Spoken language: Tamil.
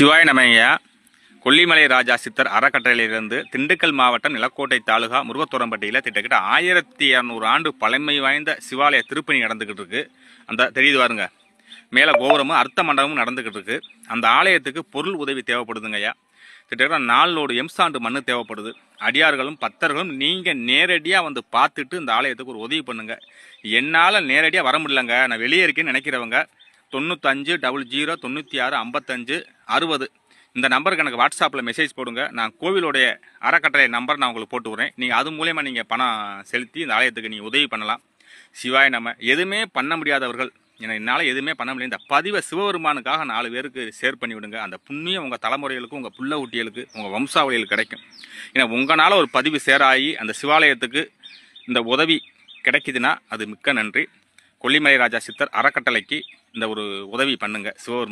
சிவாய நமய்யா. கொல்லிமலை ராஜா சித்தர் அறக்கட்டளையிலிருந்து திண்டுக்கல் மாவட்டம் நிலக்கோட்டை தாலுகா முருகத்தோரம்பட்டியில் திட்டக்கிட்ட 1200 ஆண்டு பழமை வாய்ந்த சிவாலய திருப்பணி நடந்துக்கிட்டு இருக்கு. அந்த தெரியுது பாருங்க, மேலே கோபுரமும் அர்த்த மண்டபமும் நடந்துக்கிட்டு இருக்கு. அந்த ஆலயத்துக்கு பொருள் உதவி தேவைப்படுதுங்கய்யா. கிட்டத்தட்ட 4 லோடு எம்சாண்டு மண்ணு தேவைப்படுது. அடியார்களும் பக்தர்களும் நீங்கள் நேரடியாக வந்து பார்த்துட்டு இந்த ஆலயத்துக்கு ஒரு உதவி பண்ணுங்க. என்னால் நேரடியாக வர முடியலங்க, நான் வெளியே இருக்கேன்னு நினைக்கிறவங்க 95 00 96 55 60 இந்த நம்பருக்கு எனக்கு வாட்ஸ்அப்பில் மெசேஜ் போடுங்க. நான் கோவிலுடைய அறக்கட்டளை நம்பர் நான் உங்களுக்கு போட்டு விட்றேன். நீங்கள் அது மூலயமா நீங்கள் பணம் செலுத்தி இந்த ஆலயத்துக்கு நீங்கள் உதவி பண்ணலாம். சிவாய நம்ம எதுவுமே பண்ண முடியாதவர்கள், என்னால் எதுவுமே பண்ண முடியாது, இந்த பதிவை சிவபெருமானுக்காக 4 பேருக்கு ஷேர் பண்ணி விடுங்க. அந்த புண்ணியம் உங்கள் தலைமுறைகளுக்கு, உங்கள் புள்ள ஊட்டிகளுக்கு, உங்கள் வம்சாவளிகளுக்கு கிடைக்கும். ஏன்னா உங்களால் ஒரு பதிவு சேராகி அந்த சிவாலயத்துக்கு இந்த உதவி கிடைக்குதுன்னா அது மிக்க நன்றி. கொல்லிமலை ராஜா சித்தர் அறக்கட்டளைக்கு இந்த ஒரு உதவி பண்ணுங்க சிவபெருமான்.